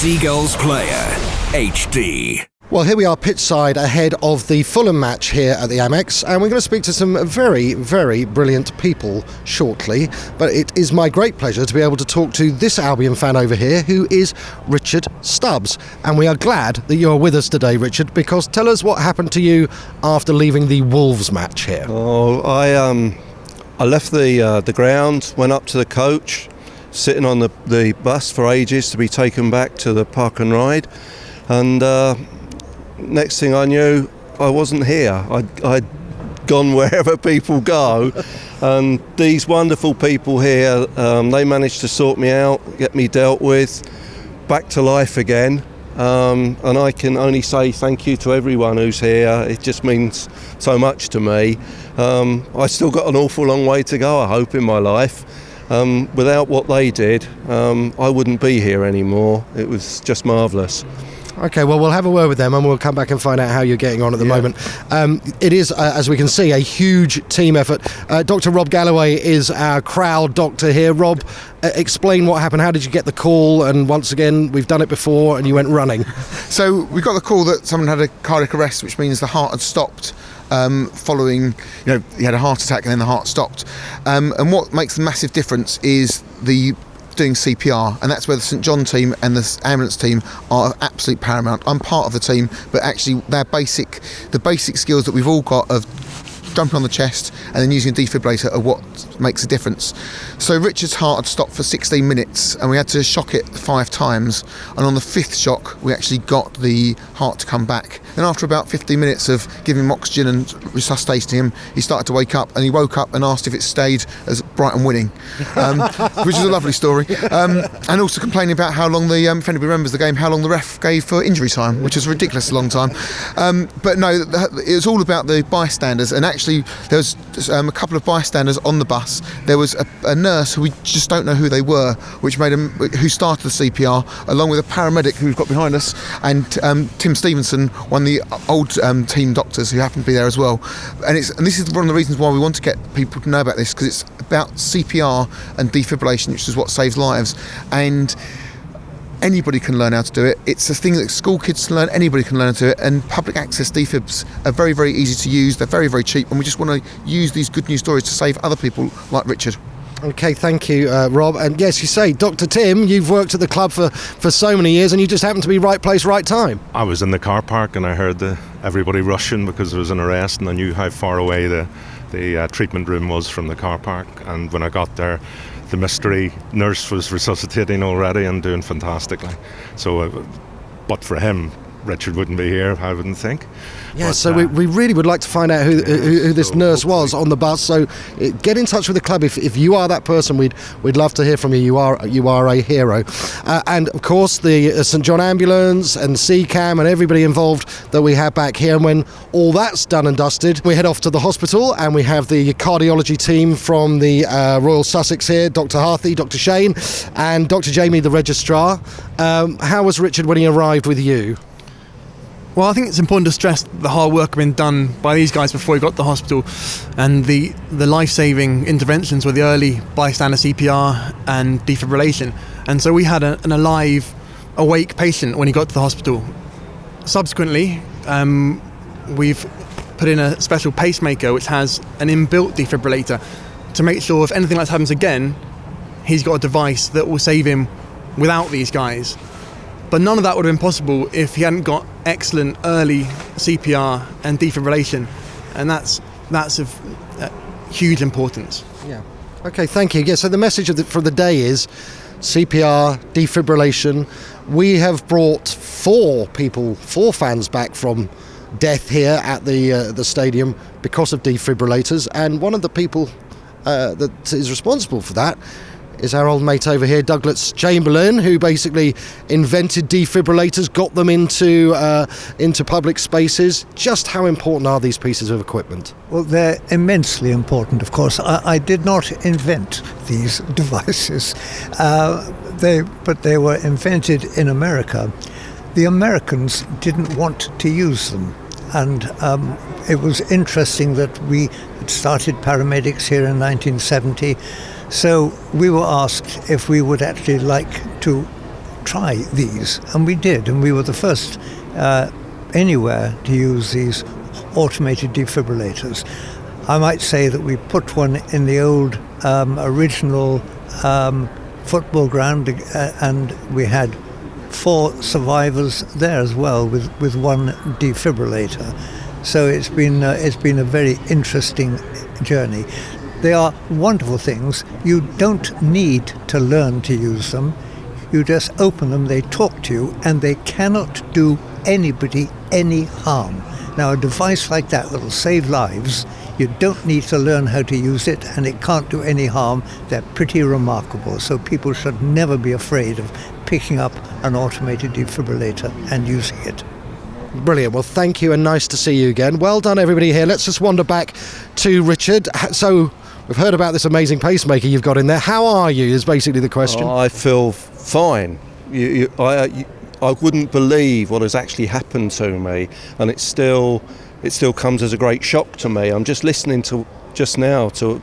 Seagulls Player HD. Well, here we are pitchside ahead of the Fulham match here at the Amex, and we're going to speak to some very, very brilliant people shortly. But it is my great pleasure to be able to talk to this Albion fan over here, who is Richard Stubbs. And we are glad that you're with us today, Richard, because tell us what happened to you after leaving the Wolves match here. Oh, I left the ground, went up to the coach, sitting on the bus for ages to be taken back to the park and ride, and next thing I knew, I wasn't here. I'd gone wherever people go, and these wonderful people here, they managed to sort me out, get me dealt with, back to life again, and I can only say thank you to everyone who's here. It just means so much to me. I still got an awful long way to go, I hope, in my life. Without what they did, I wouldn't be here anymore. It was just marvellous. OK, well, we'll have a word with them and we'll come back and find out how you're getting on at the moment. It is, as we can see, a huge team effort. Dr. Rob Galloway is our crowd doctor here. Rob, explain what happened. How did you get the call? And once again, we've done it before and you went running. So we got the call that someone had a cardiac arrest, which means the heart had stopped. Following, he had a heart attack and then the heart stopped. And what makes the massive difference is the doing CPR, and that's where the St John team and the ambulance team are absolute paramount. I'm part of the team, but actually the basic skills that we've all got of jumping on the chest and then using a defibrillator are what makes a difference. So Richard's heart had stopped for 16 minutes and we had to shock it 5 times, and on the 5th shock we actually got the heart to come back. Then after about 15 minutes of giving him oxygen and resuscitating him, he started to wake up, and he woke up and asked if it stayed as Brighton winning, which is a lovely story, and also complaining about how long if anybody remembers the game, how long the ref gave for injury time, which is a ridiculous long time. But no, it was all about the bystanders, and actually there was a couple of bystanders on the bus. There was a nurse who we just don't know who they were, who started the CPR, along with a paramedic who we've got behind us, and Tim Stevenson, one of the old team doctors who happened to be there as well. And this is one of the reasons why we want to get people to know about this, because it's about CPR and defibrillation, which is what saves lives. And anybody can learn how to do it. It's a thing that school kids can learn, anybody can learn how to do it, and public access defibs are very, very easy to use, they're very, very cheap, and we just want to use these good news stories to save other people like Richard. OK, thank you, Rob. And yes, you say, Dr. Tim, you've worked at the club for so many years, and you just happened to be right place, right time. I was in the car park and I heard everybody rushing because there was an arrest, and I knew how far away the treatment room was from the car park. And when I got there, the mystery nurse was resuscitating already and doing fantastically. So, but for him, Richard wouldn't be here, I wouldn't think. Yeah, so we really would like to find out who this nurse was on the bus. So get in touch with the club if you are that person. We'd love to hear from you. You are a hero. And of course the St John ambulance and CCAM and everybody involved that we have back here. And when all that's done and dusted, we head off to the hospital and we have the cardiology team from the Royal Sussex here, Dr. Harthy, Dr. Shane and Dr. Jamie, the registrar. How was Richard when he arrived with you? Well, I think it's important to stress the hard work had been done by these guys before he got to the hospital, and the life-saving interventions were the early bystander CPR and defibrillation. And so we had an alive, awake patient when he got to the hospital. Subsequently, we've put in a special pacemaker which has an inbuilt defibrillator to make sure if anything like that happens again, he's got a device that will save him without these guys. But none of that would have been possible if he hadn't got excellent early CPR and defibrillation, and that's of huge importance. Yeah. Okay, thank you. Yeah, so the message for the day is CPR, defibrillation. We have brought 4 fans back from death here at the stadium because of defibrillators, and one of the people that is responsible for that is our old mate over here, Douglas Chamberlain, who basically invented defibrillators, got them into public spaces. Just how important are these pieces of equipment? Well, they're immensely important, of course. I did not invent these devices, but they were invented in America. The Americans didn't want to use them. And it was interesting that we had started paramedics here in 1970. So we were asked if we would actually like to try these, and we did, and we were the first anywhere to use these automated defibrillators. I might say that we put one in the old original football ground, and we had 4 survivors there as well with one defibrillator. So it's been a very interesting journey. They are wonderful things. You don't need to learn to use them. You just open them, they talk to you, and they cannot do anybody any harm. Now, a device like that will save lives. You don't need to learn how to use it, and it can't do any harm. They're pretty remarkable, so people should never be afraid of picking up an automated defibrillator and using it. Brilliant. Well, thank you, and nice to see you again. Well done, everybody here. Let's just wander back to Richard. So, we've heard about this amazing pacemaker you've got in there. How are you, is basically the question. I feel fine. I wouldn't believe what has actually happened to me, and it still comes as a great shock to me. I'm just listening to just now to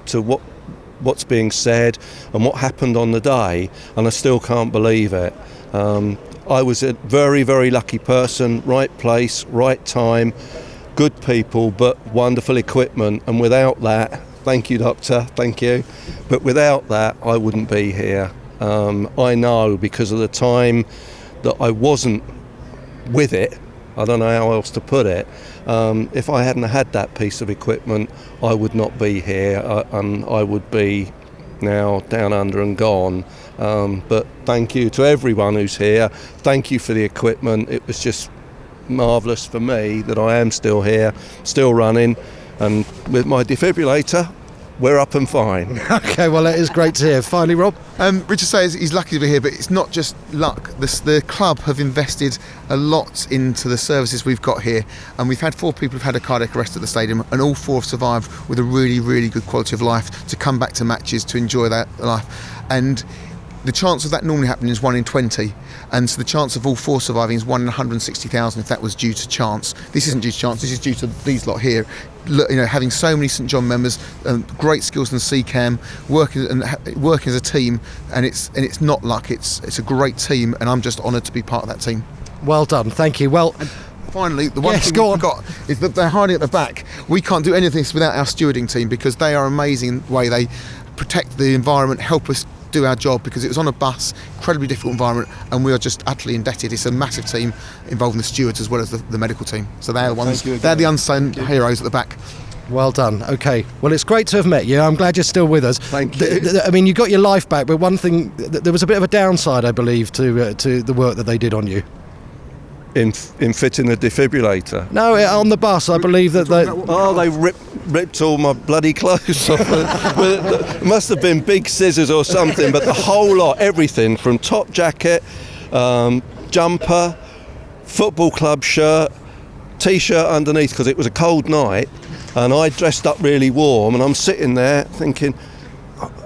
what's being said and what happened on the day, and I still can't believe it. I was a very, very lucky person, right place, right time, good people, but wonderful equipment, and without that, thank you, Doctor, thank you, but without that I wouldn't be here. I know because of the time that I wasn't with it, I don't know how else to put it, if I hadn't had that piece of equipment I would not be here, and I would be now down under and gone. But thank you to everyone who's here, thank you for the equipment. It was just marvellous for me that I am still here, still running, and with my defibrillator we're up and fine. Okay, well, it is great to hear. Finally, Rob? Richard says he's lucky to be here, but it's not just luck. The club have invested a lot into the services we've got here, and we've had 4 people who've had a cardiac arrest at the stadium, and all 4 have survived with a really, really good quality of life to come back to matches, to enjoy that life. And the chance of that normally happening is 1 in 20, and so the chance of all 4 surviving is 1 in 160,000 if that was due to chance. This isn't due to chance, this is due to these lot here. You know, having so many St John members, great skills in the CCAM, working as a team, and it's not luck. It's a great team, and I'm just honoured to be part of that team. Well done, thank you. Well, and finally, the one thing we forgot is that they're hiding at the back. We can't do any of this without our stewarding team, because they are amazing in the way they protect the environment, help us do our job, because it was on a bus, incredibly difficult environment, and we are just utterly indebted. It's a massive team involving the stewards as well as the medical team, so they're the ones, they're the unsung heroes at the back. Well done. Okay, well, it's great to have met you. I'm glad you're still with us. Thank you. I mean, you got your life back, but one thing, there was a bit of a downside, I believe, to the work that they did on you. In fitting the defibrillator? No, on the bus, I believe that they ripped all my bloody clothes off. It must have been big scissors or something, but the whole lot, everything from top jacket, jumper, football club shirt, t-shirt underneath, because it was a cold night, and I dressed up really warm, and I'm sitting there thinking,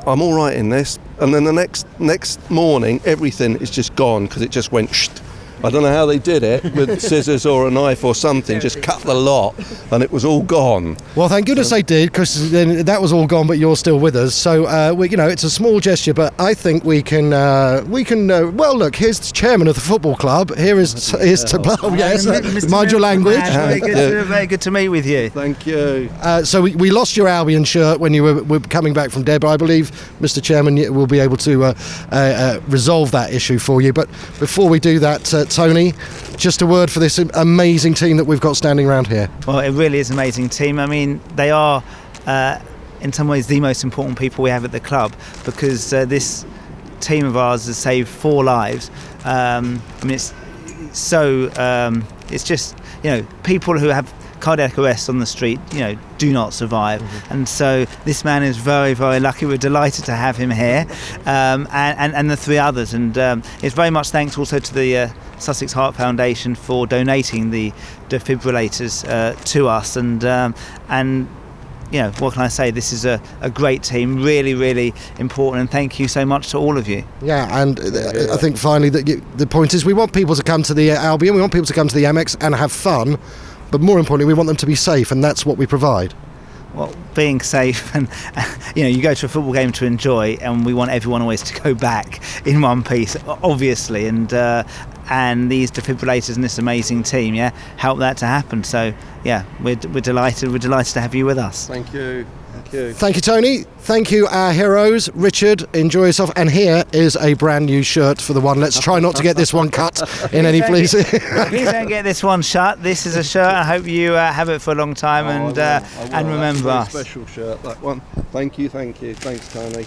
I'm all right in this, and then the next morning everything is just gone, because it just went shht. I don't know how they did it, with scissors or a knife or something, just cut the lot, and it was all gone. Well, thank goodness they did, because then that was all gone, but you're still with us. So, it's a small gesture, but I think we can. Well, look, here's the chairman of the football club. Here's to yes, mind your language. Very good to meet with you. Thank you. So we lost your Albion shirt when you were coming back from Deb. I believe, Mr. Chairman, will be able to resolve that issue for you. But before we do that, Tony, just a word for this amazing team that we've got standing around here. Well, it really is an amazing team. I mean, they are in some ways the most important people we have at the club, because this team of ours has saved 4 lives. I mean, it's just, people who have cardiac arrest on the street, do not survive. Mm-hmm. And so this man is very, very lucky. We're delighted to have him here, and the 3 others. And it's very much thanks also to the Sussex Heart Foundation for donating the defibrillators to us. And what can I say? This is a great team, really, really important. And thank you so much to all of you. Yeah, and I think finally that the point is we want people to come to the Albion, we want people to come to the Amex and have fun. But more importantly, we want them to be safe, and that's what we provide. being safe, and you go to a football game to enjoy, and we want everyone always to go back in one piece, obviously, and these defibrillators and this amazing team help that to happen. So we're delighted to have you with us. Thank you. Thank you, Tony. Thank you, our heroes. Richard, enjoy yourself. And here is a brand new shirt for the one. Let's try not to get this one cut in any place. Please don't get this one shut. This is a shirt. I hope you have it for a long time and remember us. Special shirt, that one. Thank you. Thanks, Tony.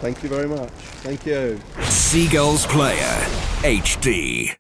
Thank you very much. Thank you. Seagulls Player HD.